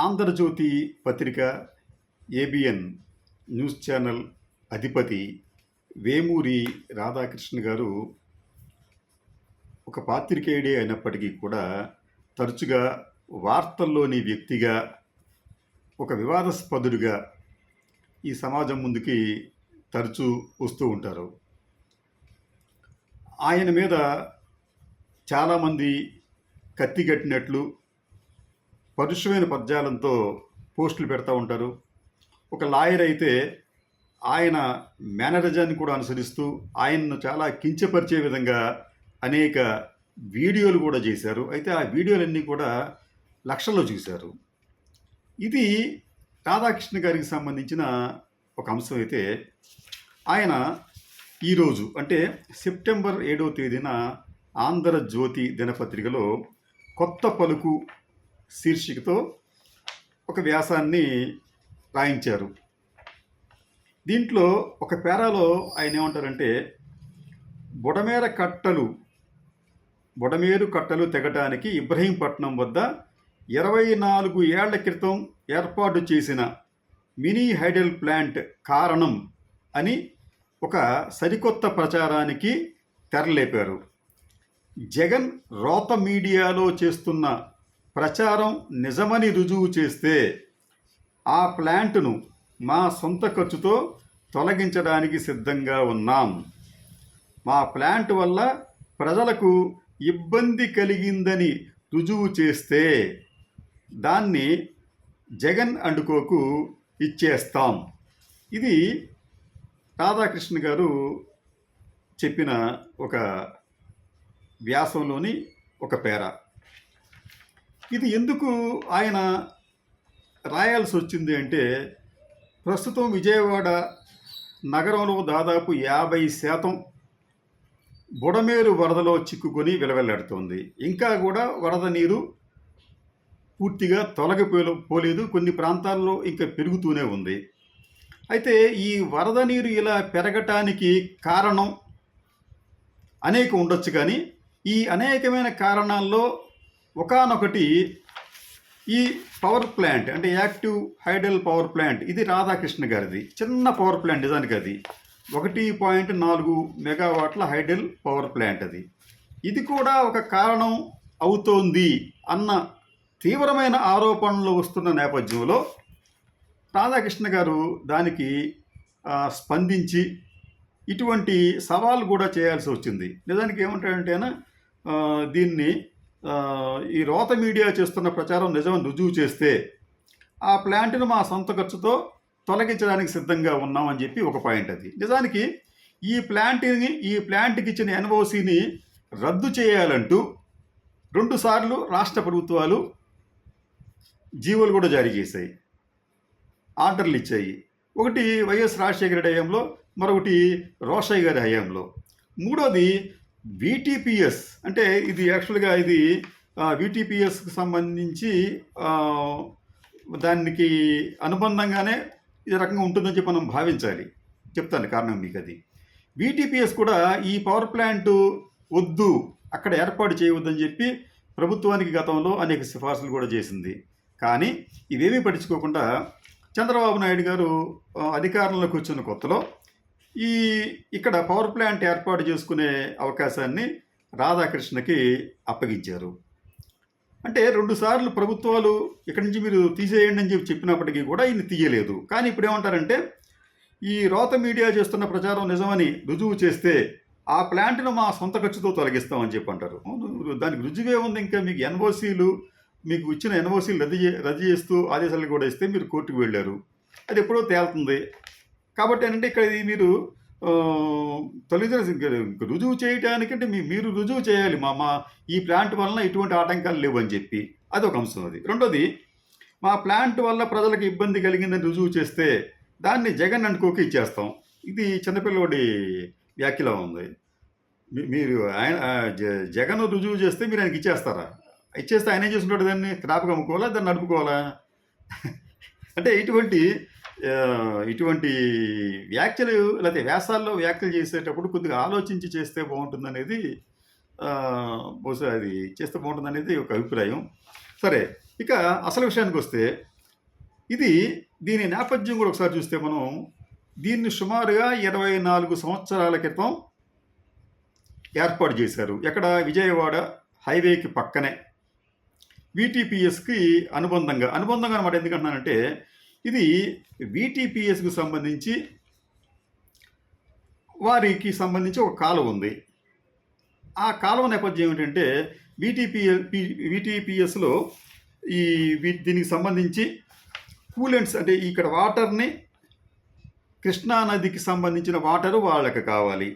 ఆంధ్రజ్యోతి పత్రిక ABN news channel అధిపతి వేమూరి రాధాకృష్ణ గారు ఒక పాత్రికేయుడే అయినప్పటికీ కూడా తరచుగా వార్తల్లోని వ్యక్తిగా ఒక వివాదాస్పదుడిగా ఈ సమాజం ముందుకి తరచూ వస్తూ ఉంటారు. ఆయన మీద చాలామంది కత్తిగట్టినట్లు పరుషమైన పద్యాలంతో పోస్టులు పెడతా ఉంటారు. ఒక లాయర్ అయితే ఆయన మేనరిజాన్ని కూడా అనుసరిస్తూ ఆయన్ను చాలా కించపరిచే విధంగా అనేక వీడియోలు కూడా చేశారు. అయితే ఆ వీడియోలన్నీ కూడా లక్షల్లో చూశారు. ఇది రాధాకృష్ణ గారికి సంబంధించిన ఒక అంశం అయితే ఆయన ఈరోజు అంటే సెప్టెంబర్ 7వ తేదీన ఆంధ్రజ్యోతి దినపత్రికలో కొత్త పలుకు శీర్షికతో ఒక వ్యాసాన్ని రాయించారు. దీంట్లో ఒక పేరాలో ఆయన ఏమంటారంటే బుడమేరు కట్టలు తెగటానికి ఇబ్రహీంపట్నం వద్ద 24 ఏళ్ల క్రితం ఏర్పాటు చేసిన మినీ హైడల్ ప్లాంట్ కారణం అని ఒక సరికొత్త ప్రచారానికి తెరలేపారు. జగన్ రోత మీడియాలో చేస్తున్న ప్రచారం నిజమని రుజువు చేస్తే ఆ ప్లాంట్ను మా సొంత ఖర్చుతో తొలగించడానికి సిద్ధంగా ఉన్నాం. మా ప్లాంట్ వల్ల ప్రజలకు ఇబ్బంది కలిగిందని రుజువు చేస్తే దాన్ని జగన్ అండుకోకు ఇచ్చేస్తాం. ఇది రాధాకృష్ణ గారు చెప్పిన ఒక వ్యాసంలోని ఒక పేరా. ఇది ఎందుకు ఆయన రాయాల్సి వచ్చింది అంటే ప్రస్తుతం విజయవాడ నగరంలో దాదాపు 50% బుడమేరు వరదలో చిక్కుకొని విలవెల్లాడుతోంది. ఇంకా కూడా వరద నీరు పూర్తిగా తొలగిపోలేదు. కొన్ని ప్రాంతాల్లో ఇంకా పెరుగుతూనే ఉంది. అయితే ఈ వరద నీరు ఇలా పెరగటానికి కారణం అనేకం ఉండొచ్చు, కానీ ఈ అనేకమైన కారణాల్లో ఒకానొకటి ఈ పవర్ ప్లాంట్ అంటే యాక్టివ్ హైడల్ పవర్ ప్లాంట్, ఇది రాధాకృష్ణ గారిది చిన్న పవర్ ప్లాంట్. నిజానికి అది 1.4 మెగావాట్ల హైడల్ పవర్ ప్లాంట్. ఇది కూడా ఒక కారణం అవుతోంది అన్న తీవ్రమైన ఆరోపణలు వస్తున్న నేపథ్యంలో రాధాకృష్ణ గారు దానికి స్పందించి ఇటువంటి సవాల్ కూడా చేయాల్సి వచ్చింది. నిజానికి ఏమంటాడంటేనా దీన్ని ఈ రోత మీడియా చేస్తున్న ప్రచారం నిజమని రుజువు చేస్తే ఆ ప్లాంట్ను మా సొంత ఖర్చుతో తొలగించడానికి సిద్ధంగా ఉన్నామని చెప్పి ఒక పాయింట్. అది నిజానికి ఈ ప్లాంట్కి ఇచ్చిన ఎన్ఓసిని రద్దు చేయాలంటూ 2 సార్లు రాష్ట్ర ప్రభుత్వాలు జీవోలు కూడా జారీ చేశాయి, ఆర్డర్లు ఇచ్చాయి. ఒకటి వైఎస్ రాజశేఖర రెడ్డి హయాంలో, మరొకటి రోషయ్య గారి హయాంలో. మూడోది విటిపిఎస్ అంటే ఇది యాక్చువల్గా ఇది విటిపిఎస్కి సంబంధించి దానికి అనుబంధంగానే ఈ రకంగా ఉంటుందని చెప్పి మనం భావించాలి. చెప్తాను కారణం మీకు. అది విటిపిఎస్ కూడా ఈ పవర్ ప్లాంట్ వద్దు, అక్కడ ఏర్పాటు చేయవద్దని చెప్పి ప్రభుత్వానికి గతంలో అనేక సిఫార్సులు కూడా చేసింది. కానీ ఇవేమీ పట్టించుకోకుండా చంద్రబాబు నాయుడు గారు అధికారంలోకి వచ్చిన కొత్తలో ఇక్కడ పవర్ ప్లాంట్ ఏర్పాటు చేసుకునే అవకాశాన్ని రాధాకృష్ణకి అప్పగించారు. అంటే 2 సార్లు ప్రభుత్వాలు ఇక్కడి నుంచి మీరు తీసేయండి అని చెప్పినప్పటికీ కూడా ఈయన తీయలేదు. కానీ ఇప్పుడు ఏమంటారంటే ఈ రోత మీడియా చేస్తున్న ప్రచారం నిజమని రుజువు చేస్తే ఆ ప్లాంట్ను మా సొంత ఖర్చుతో తొలగిస్తామని చెప్పి అంటారు. దానికి రుజువే ఉంది. ఇంకా మీకు ఇచ్చిన ఎన్ఓసీలు రద్దు చేస్తూ ఆదేశాలు కూడా ఇస్తే మీరు కోర్టుకు వెళ్ళారు. అది ఎప్పుడో తేలుతుంది. కాబట్టి ఏంటంటే ఇక్కడ మీరు రుజువు చేయటానికంటే మీరు రుజువు చేయాలి మా ఈ ప్లాంట్ వలన ఎటువంటి ఆటంకాలు లేవు అని చెప్పి. అదొక అంశం. అది రెండోది, మా ప్లాంట్ వల్ల ప్రజలకు ఇబ్బంది కలిగిందని రుజువు చేస్తే దాన్ని జగన్ అండుకోకి ఇచ్చేస్తాం. ఇది చిన్నపిల్లవాడి వ్యాఖ్యలో ఉంది. మీరు జగన్ రుజువు చేస్తే మీరు ఆయనకి ఇచ్చేస్తారా? ఇచ్చేస్తే ఆయన ఏం చేసుకుంటాడు? దాన్ని క్రాప్గా అమ్ముకోవాలా, దాన్ని నడుపుకోవాలా? అంటే ఇటువంటి వ్యాఖ్యలు లేకపోతే వ్యాసాల్లో వ్యాఖ్యలు చేసేటప్పుడు కొద్దిగా ఆలోచించి చేస్తే బాగుంటుందనేది బహుశా అది చేస్తే బాగుంటుందనేది ఒక అభిప్రాయం. సరే, ఇక అసలు విషయానికి వస్తే దీని నేపథ్యం కూడా ఒకసారి చూస్తే మనం దీన్ని సుమారుగా 24 సంవత్సరాల క్రితం ఏర్పాటు చేశారు. ఎక్కడ? విజయవాడ హైవేకి పక్కనే వీటీపీఎస్కి అనుబంధంగా అనమాట. ఎందుకంటున్నానంటే ఇది వీటీపీఎస్కి సంబంధించి వారికి సంబంధించి ఒక కాలువ ఉంది. ఆ కాలువ నేపథ్యం ఏంటంటే వీటీపీఎస్లో దీనికి సంబంధించి కూలెంట్స్, అంటే ఇక్కడ వాటర్ని కృష్ణానదికి సంబంధించిన వాటరు వాళ్ళకి కావాలి.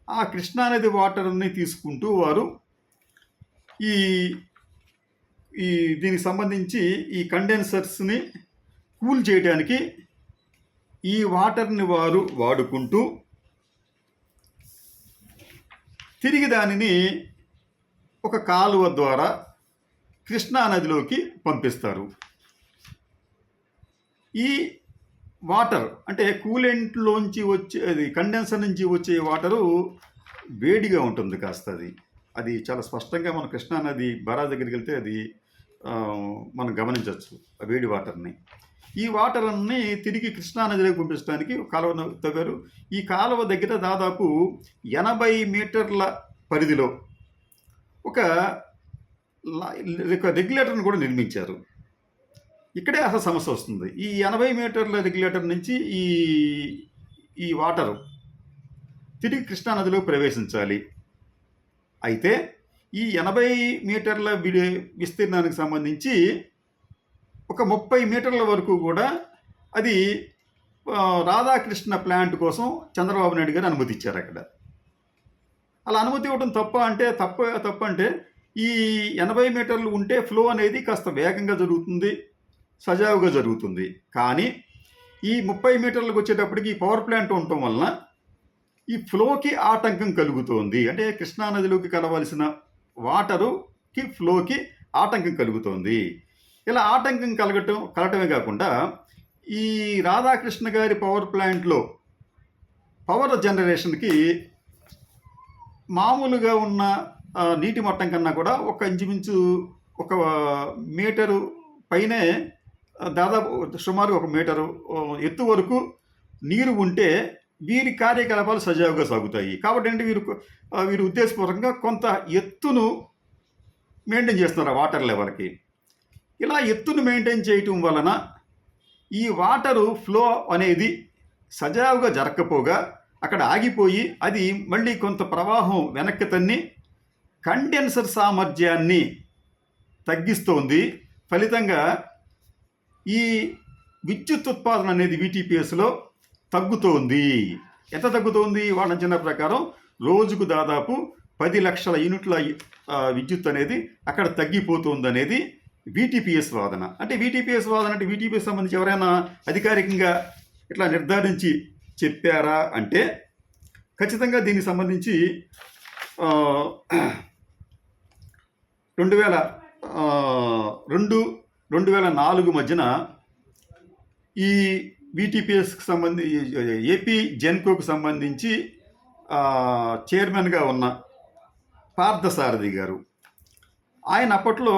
ఆ కృష్ణానది వాటర్ని తీసుకుంటూ వారు దీనికి సంబంధించి ఈ కండెన్సర్స్ని కూల్ చేయడానికి ఈ వాటర్ని వారు వాడుకుంటూ తిరిగి దానిని ఒక కాలువ ద్వారా కృష్ణానదిలోకి పంపిస్తారు. ఈ వాటర్ అంటే కూలెంట్లోంచి వచ్చే, అది కండెన్సర్ నుంచి వచ్చే వాటరు వేడిగా ఉంటుంది కాస్త. అది చాలా స్పష్టంగా మన కృష్ణానది బరాజ్ దగ్గరికి వెళ్తే అది మనం గమనించవచ్చు ఆ వేడి వాటర్ని. ఈ వాటర్ అన్ని తిరిగి కృష్ణానదిలోకి పంపించడానికి కాలువను తవ్వారు. ఈ కాలువ దగ్గర దాదాపు 80 మీటర్ల పరిధిలో ఒక రెగ్యులేటర్ని కూడా నిర్మించారు. ఇక్కడే అసలు సమస్య వస్తుంది. ఈ 80 మీటర్ల రెగ్యులేటర్ నుంచి ఈ వాటరు తిరిగి కృష్ణానదిలో ప్రవేశించాలి. అయితే ఈ 80 మీటర్ల విస్తీర్ణానికి సంబంధించి ఒక 30 మీటర్ల వరకు కూడా అది రాధాకృష్ణ ప్లాంట్ కోసం చంద్రబాబు నాయుడు గారు అనుమతి ఇచ్చారు. అక్కడ అలా అనుమతి ఇవ్వడం తప్ప అంటే ఈ 80 మీటర్లు ఉంటే ఫ్లో అనేది కాస్త వేగంగా జరుగుతుంది, సజావుగా జరుగుతుంది. కానీ ఈ 30 మీటర్లకు వచ్చేటప్పటికి పవర్ ప్లాంట్ ఉండటం వలన ఈ ఫ్లోకి ఆటంకం కలుగుతోంది. అంటే కృష్ణానదిలోకి కలవాల్సిన వాటరుకి ఫ్లోకి ఆటంకం కలుగుతోంది. ఇలా ఆటంకం కలగటమే కాకుండా ఈ రాధాకృష్ణ గారి పవర్ ప్లాంట్లో పవర్ జనరేషన్కి మామూలుగా ఉన్న నీటి మట్టం కన్నా కూడా ఇంచుమించు 1 మీటరు పైనే, దాదాపు సుమారు 1 మీటరు ఎత్తు వరకు నీరు ఉంటే వీరి కార్యకలాపాలు సజావుగా సాగుతాయి. కాబట్టి అంటే వీరు ఉద్దేశపూర్వకంగా కొంత ఎత్తును మెయింటైన్ చేస్తున్నారు వాటర్ లెవెల్కి. ఇలా ఎత్తును మెయింటైన్ చేయటం వలన ఈ వాటరు ఫ్లో అనేది సజావుగా జరగకపోగా అక్కడ ఆగిపోయి అది మళ్ళీ కొంత ప్రవాహం వెనక్కి తన్ని కండెన్సర్ సామర్థ్యాన్ని తగ్గిస్తోంది. ఫలితంగా ఈ విద్యుత్ ఉత్పాదన అనేది వీటీపీఎస్లో తగ్గుతోంది. ఎంత తగ్గుతోంది? వాళ్ళ అంచనా ప్రకారం రోజుకు దాదాపు 10 లక్షల యూనిట్ల విద్యుత్ అనేది అక్కడ తగ్గిపోతుంది అనేది వీటీపీఎస్ వాదన. అంటే వీటీపీఎస్ సంబంధించి ఎవరైనా అధికారికంగా ఇట్లా నిర్ధారించి చెప్పారా అంటే ఖచ్చితంగా దీనికి సంబంధించి 2002-2004 మధ్యన ఈ వీటీపీఎస్కి సంబంధించి ఏపీ జెన్కోకు సంబంధించి చైర్మన్గా ఉన్న పార్థసారథి గారు, ఆయన అప్పట్లో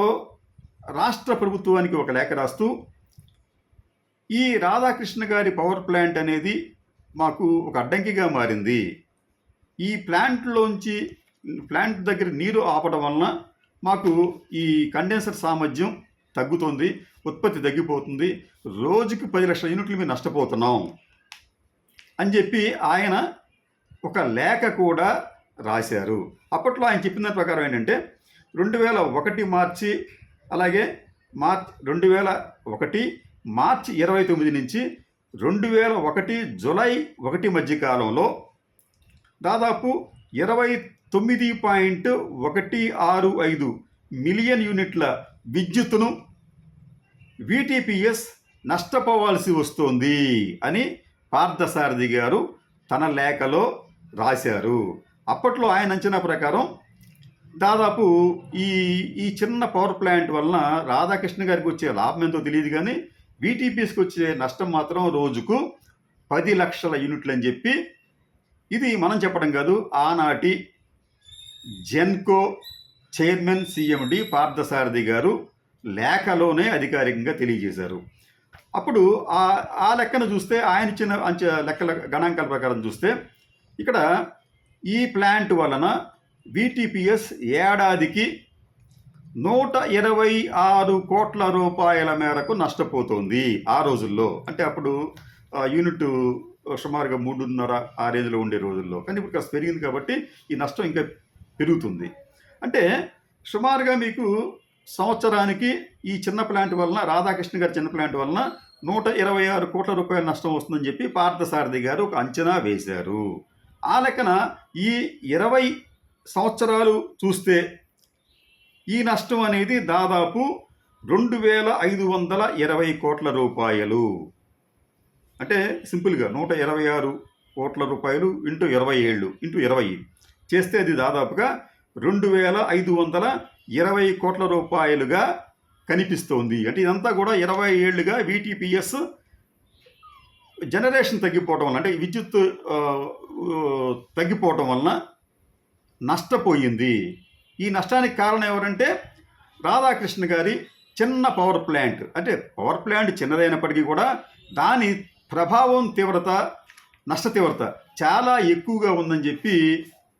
రాష్ట్ర ప్రభుత్వానికి ఒక లేఖ రాస్తూ ఈ రాధాకృష్ణ గారి పవర్ ప్లాంట్ అనేది మాకు ఒక అడ్డంకిగా మారింది. ఈ ప్లాంట్ దగ్గర నీరు ఆపడం వలన మాకు ఈ కండెన్సర్ సామర్థ్యం తగ్గుతుంది, ఉత్పత్తి తగ్గిపోతుంది, రోజుకి 10 లక్షల యూనిట్లు మేము నష్టపోతున్నాం అని చెప్పి ఆయన ఒక లేఖ కూడా రాశారు. అప్పట్లో ఆయన చెప్పిన దాని ప్రకారం ఏంటంటే 2001 మార్చి, అలాగే 2001 మార్చి 29 నుంచి 2001 జూలై 1 మధ్య కాలంలో దాదాపు 29.165 మిలియన్ యూనిట్ల విద్యుత్తును వీటీపీఎస్ నష్టపోవాల్సి వస్తోంది అని పార్థసారథి గారు తన లేఖలో రాశారు. అప్పట్లో ఆయన అంచనా ప్రకారం దాదాపు ఈ చిన్న పవర్ ప్లాంట్ వలన రాధాకృష్ణ గారికి వచ్చే లాభం ఎంతో తెలియదు, కానీ వీటీపీఎస్కి వచ్చే నష్టం మాత్రం రోజుకు 10 లక్షల యూనిట్లు అని చెప్పి, ఇది మనం చెప్పడం కాదు, ఆనాటి జెన్కో చైర్మన్ సిఎండి పార్థసారథి గారు లేఖలోనే అధికారికంగా తెలియజేశారు. అప్పుడు ఆ ఆ లెక్కను చూస్తే ఆయన ఇచ్చిన లెక్కల గణాంకాల ప్రకారం చూస్తే ఇక్కడ ఈ ప్లాంట్ వలన VTPS ఏడాదికి 126 కోట్ల రూపాయల మేరకు నష్టపోతుంది ఆ రోజుల్లో. అంటే అప్పుడు యూనిట్ సుమారుగా 3.5 ఆ రేంజ్లో ఉండే రోజుల్లో. కానీ ఇప్పుడు కాస్త పెరిగింది కాబట్టి ఈ నష్టం ఇంకా పెరుగుతుంది. అంటే సుమారుగా మీకు సంవత్సరానికి ఈ చిన్న ప్లాంట్ వలన, రాధాకృష్ణ గారి చిన్న ప్లాంట్ వలన 126 కోట్ల రూపాయల నష్టం వస్తుందని చెప్పి పార్థసారథి గారు ఒక అంచనా వేశారు. ఆ లెక్కన ఈ 20 సంవత్సరాలు చూస్తే ఈ నష్టం అనేది దాదాపు 2520 కోట్ల రూపాయలు. అంటే సింపుల్గా 126 కోట్ల రూపాయలు ఇంటూ 20 ఏళ్ళు ఇంటూ 20 చేస్తే అది దాదాపుగా 2520 కోట్ల రూపాయలుగా కనిపిస్తోంది. అంటే ఇదంతా కూడా 20 ఏళ్ళుగా VTPS జనరేషన్ తగ్గిపోవటం వల్ల, అంటే విద్యుత్ తగ్గిపోవటం వలన నష్టపోయింది. ఈ నష్టానికి కారణం ఎవరంటే రాధాకృష్ణ గారి చిన్న పవర్ ప్లాంట్. అంటే పవర్ ప్లాంట్ చిన్నదైనప్పటికీ కూడా దాని ప్రభావం తీవ్రత, నష్ట తీవ్రత చాలా ఎక్కువగా ఉందని చెప్పి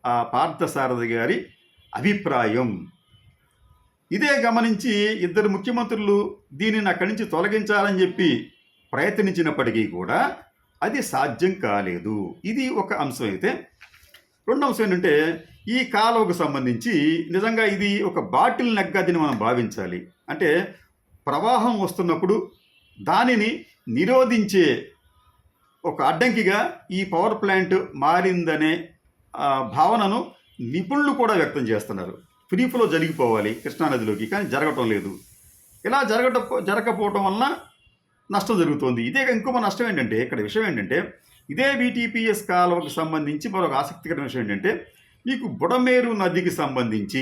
ఆ పార్థసారథి గారి అభిప్రాయం. ఇదే గమనించి ఇద్దరు ముఖ్యమంత్రులు దీనిని అక్కడి నుంచి తొలగించాలని చెప్పి ప్రయత్నించినప్పటికీ కూడా అది సాధ్యం కాలేదు. ఇది ఒక అంశం అయితే, రెండో అంశం ఏంటంటే ఈ కాలువకు సంబంధించి నిజంగా ఇది ఒక బాటిల్ నెక్గా దీన్ని మనం భావించాలి. అంటే ప్రవాహం వస్తున్నప్పుడు దానిని నిరోధించే ఒక అడ్డంకిగా ఈ పవర్ ప్లాంట్ మారిందనే భావనను నిపుణులు కూడా వ్యక్తం చేస్తున్నారు. ఫ్రీ ఫ్లో జరిగిపోవాలి కృష్ణానదిలోకి, కానీ జరగటం లేదు. ఇలా జరగకపోవటం వలన నష్టం జరుగుతోంది. ఇదే ఇంకొక నష్టం ఏంటంటే, ఇక్కడ విషయం ఏంటంటే, ఇదే VTPS కాలువకు సంబంధించి మరొక ఆసక్తికరమైన విషయం ఏంటంటే, మీకు బుడమేరు నదికి సంబంధించి,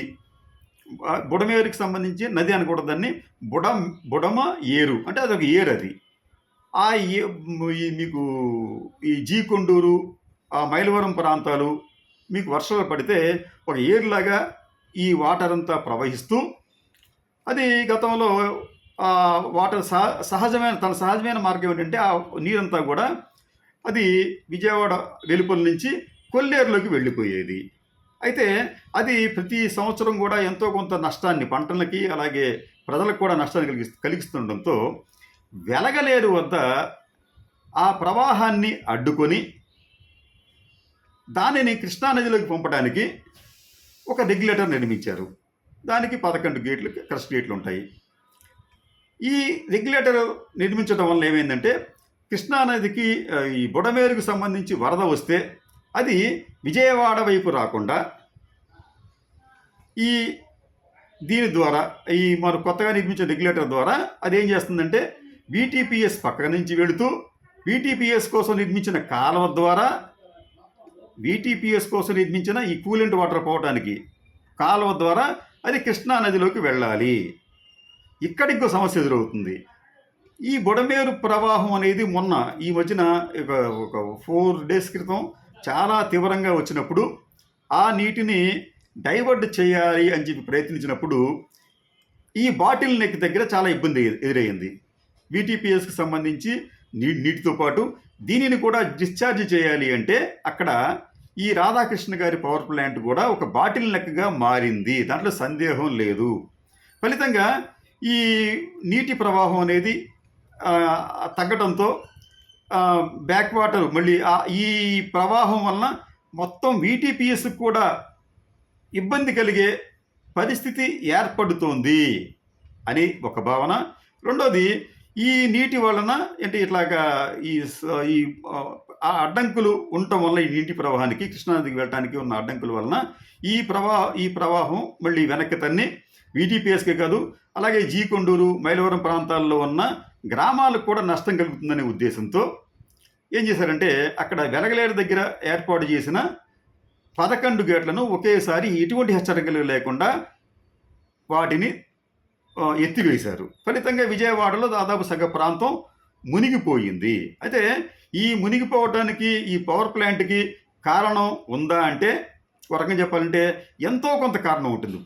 బుడమేరుకి సంబంధించి నది అనకూడదు, దాన్ని బుడమ ఏరు అంటే అదొక ఏరు. అది మీకు ఈ జీకొండూరు, మైలవరం ప్రాంతాలు మీకు వర్షాలు పడితే ఒక ఏరులాగా ఈ వాటర్ అంతా ప్రవహిస్తూ, అది గతంలో వాటర్ తన సహజమైన మార్గం ఏంటంటే ఆ నీరంతా కూడా అది విజయవాడ వెలుపల నుంచి కొల్లేరులోకి వెళ్ళిపోయేది. అయితే అది ప్రతి సంవత్సరం కూడా ఎంతో కొంత నష్టాన్ని పంటలకి అలాగే ప్రజలకు కూడా నష్టాన్ని కలిగిస్తుండడంతో వెలగలేరు వద్ద ఆ ప్రవాహాన్ని అడ్డుకొని దానిని కృష్ణానదిలోకి పంపడానికి ఒక రెగ్యులేటర్ నిర్మించారు. దానికి 11 గేట్లు, క్రస్ట్ గేట్లు ఉంటాయి. ఈ రెగ్యులేటర్ నిర్మించడం వల్ల ఏమైందంటే, కృష్ణానదికి ఈ బుడమేరుకు సంబంధించి వరద వస్తే అది విజయవాడ వైపు రాకుండా దీని ద్వారా, ఈ మన కొత్తగా నిర్మించిన రెగ్యులేటర్ ద్వారా అదేం చేస్తుందంటే, VTPS పక్క నుంచి వెళుతూ VTPS కోసం నిర్మించిన కాలువ ద్వారా, VTPS కోసం నిర్మించిన ఈ కూలెంట్ వాటర్ పోవటానికి కాలువ ద్వారా అది కృష్ణానదిలోకి వెళ్ళాలి. ఇక్కడికి ఇంకో సమస్య ఎదురవుతుంది. ఈ బుడమేరు ప్రవాహం అనేది మొన్న ఈ మధ్యన ఒక 4 డేస్ క్రితం చాలా తీవ్రంగా వచ్చినప్పుడు ఆ నీటిని డైవర్ట్ చేయాలి అని చెప్పి ప్రయత్నించినప్పుడు ఈ బాటిల్ నెక్ దగ్గర చాలా ఇబ్బంది ఎదురయ్యింది. VTPSకి సంబంధించి నీటితో పాటు దీనిని కూడా డిశ్చార్జ్ చేయాలి అంటే అక్కడ ఈ రాధాకృష్ణ గారి పవర్ ప్లాంట్ కూడా ఒక బాటిల్ నెక్గా మారింది. దాంట్లో సందేహం లేదు. ఫలితంగా ఈ నీటి ప్రవాహం అనేది తగ్గడంతో బ్యాక్ వాటర్ మళ్ళీ ఈ ప్రవాహం వలన మొత్తం VTPSకి కూడా ఇబ్బంది కలిగే పరిస్థితి ఏర్పడుతోంది అని ఒక భావన. రెండోది, ఈ నీటి వలన అంటే ఇట్లాగా ఈ అడ్డంకులు ఉండటం వల్ల, ఈ నీటి ప్రవాహానికి కృష్ణానదికి వెళ్ళడానికి ఉన్న అడ్డంకుల వలన ఈ ప్రవాహం మళ్ళీ వెనక్కి తన్ని VTPSకే కాదు, అలాగే జీకొండూరు, మైలవరం ప్రాంతాల్లో ఉన్న గ్రామాలకు కూడా నష్టం కలుగుతుందనే ఉద్దేశంతో ఏం చేశారంటే, అక్కడ వెలగలేరు దగ్గర ఏర్పాటు చేసిన 11 గేట్లను ఒకేసారి ఎటువంటి హెచ్చరికలు లేకుండా వాటిని ఎత్తివేశారు. ఫలితంగా విజయవాడలో దాదాపు సగ ప్రాంతం మునిగిపోయింది. అయితే ఈ మునిగిపోవటానికి ఈ పవర్ ప్లాంట్కి కారణం ఉందా అంటే, ఒక రకంగా చెప్పాలంటే ఎంతో కొంత కారణం ఉంటుంది.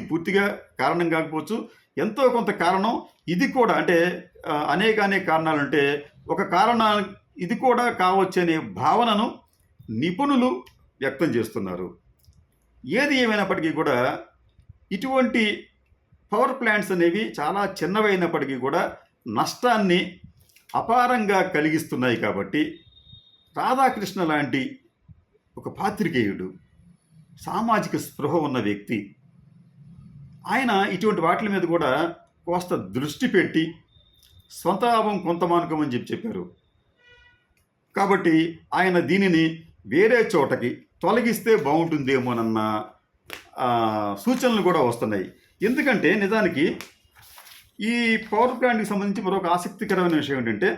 పూర్తిగా కారణం కాకపోవచ్చు, ఎంతో కొంత కారణం ఇది కూడా అంటే అనేక కారణాలు అంటే ఒక కారణం ఇది కూడా కావచ్చనే భావనను నిపుణులు వ్యక్తం చేస్తున్నారు. ఏది ఏమైనప్పటికీ కూడా ఇటువంటి పవర్ ప్లాంట్స్ అనేవి చాలా చిన్నవైనప్పటికీ కూడా నష్టాన్ని అపారంగా కలిగిస్తున్నాయి. కాబట్టి రాధాకృష్ణ లాంటి ఒక పాత్రికేయుడు, సామాజిక స్పృహ ఉన్న వ్యక్తి, ఆయన ఇటువంటి వాటి మీద కూడా కోస్త దృష్టి పెట్టి స్వంత లాభం కొంత మానుకం అని చెప్పారు. కాబట్టి ఆయన దీనిని వేరే చోటకి తొలగిస్తే బాగుంటుందేమోనన్న సూచనలు కూడా వస్తున్నాయి. ఎందుకంటే నిజానికి ఈ పవర్ ప్లాంట్కి సంబంధించి మరొక ఆసక్తికరమైన విషయం ఏంటంటే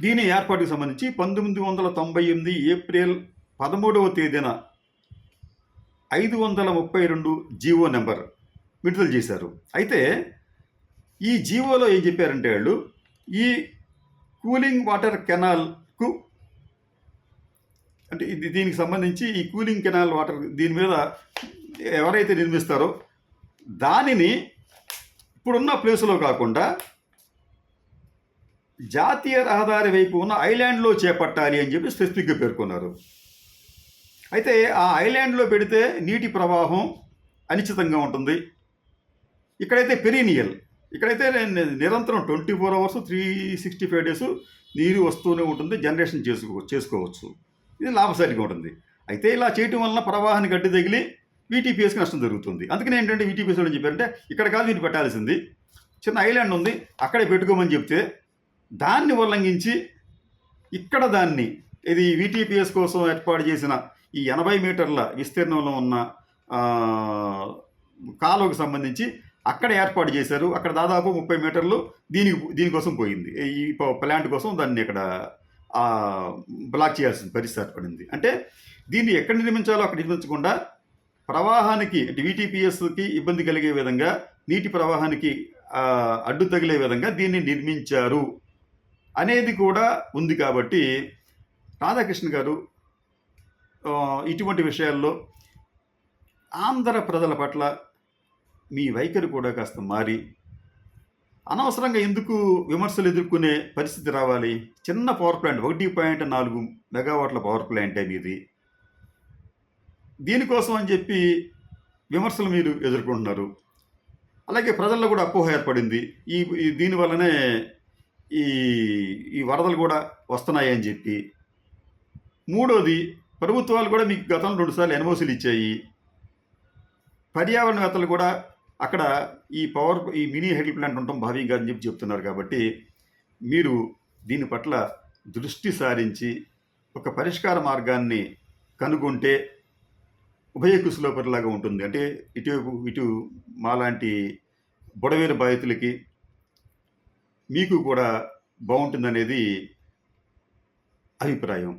దీని ఏర్పాటుకు సంబంధించి 1998 ఏప్రిల్ 13వ తేదీన 532 జీవో నెంబర్ విడుదల చేశారు. అయితే ఈ జీవోలో ఏం చెప్పారంటే వాళ్ళు ఈ కూలింగ్ వాటర్ కెనాల్కు అంటే దీనికి సంబంధించి ఈ కూలింగ్ కెనాల్ వాటర్ దీని మీద ఎవరైతే నిర్మిస్తారో దానిని ఇప్పుడున్న ప్లేసులో కాకుండా జాతీయ రహదారి వైపు ఉన్న ఐలాండ్లో చేపట్టాలి అని చెప్పి స్పెసిఫిక్గా పేర్కొన్నారు. అయితే ఆ ఐలాండ్లో పెడితే నీటి ప్రవాహం అనిశ్చితంగా ఉంటుంది. ఇక్కడైతే పెరీనియల్, ఇక్కడైతే నిరంతరం 24 అవర్స్ 365 డేస్ నీరు వస్తూనే ఉంటుంది, జనరేషన్ చేసుకోవచ్చు. ఇది లాభసాటిగా ఉంటుంది. అయితే ఇలా చేయటం వలన ప్రవాహానికి గడ్డి తగిలి వీటీపీఎస్కి నష్టం జరుగుతుంది. అందుకని ఏంటంటే వీటీపీఎస్ అని చెప్పారంటే ఇక్కడ కాదు వీటి పెట్టాల్సింది, చిన్న ఐలాండ్ ఉంది అక్కడే పెట్టుకోమని చెప్తే దాన్ని ఉల్లంఘించి ఇక్కడ దాన్ని ఇది వీటీపీఎస్ కోసం ఏర్పాటు చేసిన ఈ 80 మీటర్ల విస్తీర్ణంలో ఉన్న కాలువకు సంబంధించి అక్కడ ఏర్పాటు చేశారు. అక్కడ దాదాపు 30 మీటర్లు దీనికోసం పోయింది. ఈ ప్లాంట్ కోసం దాన్ని ఇక్కడ బ్లాక్ చేయాల్సిన పరిస్థితి ఏర్పడింది. అంటే దీన్ని ఎక్కడ నిర్మించాలో అక్కడ నిర్మించకుండా ప్రవాహానికి అంటే వీటీపీఎస్కి ఇబ్బంది కలిగే విధంగా, నీటి ప్రవాహానికి అడ్డు తగిలే విధంగా దీన్ని నిర్మించారు అనేది కూడా ఉంది. కాబట్టి రాధాకృష్ణ గారు ఇటువంటి విషయాల్లో ఆంధ్ర ప్రజల పట్ల మీ వైఖరి కూడా కాస్త మారి అనవసరంగా ఎందుకు విమర్శలు ఎదుర్కొనే పరిస్థితి రావాలి? చిన్న పవర్ ప్లాంట్ 1.4 మెగావాట్ల పవర్ ప్లాంటే మీది. దీనికోసం అని చెప్పి విమర్శలు మీరు ఎదుర్కొంటున్నారు. అలాగే ప్రజల్లో కూడా అపోహ ఏర్పడింది. దీనివల్లనే ఈ వరదలు కూడా వస్తున్నాయని చెప్పి. మూడోది, ప్రభుత్వాలు కూడా మీకు గతంలో 2 సార్లు ఎన్ఓసీలు ఇచ్చాయి. పర్యావరణవేత్తలు కూడా అక్కడ ఈ మినీ హైడ్రో ప్లాంట్ ఉండటం భావ్యం కాదని చెప్పి చెప్తున్నారు. కాబట్టి మీరు దీని పట్ల దృష్టి సారించి ఒక పరిష్కార మార్గాన్ని కనుగొంటే ఉభయ కుశలోపరిలాగా ఉంటుంది. అంటే ఇటు మాలాంటి బుడవేరు బాధితులకి మీకు కూడా బాగుంటుందనేది అభిప్రాయం.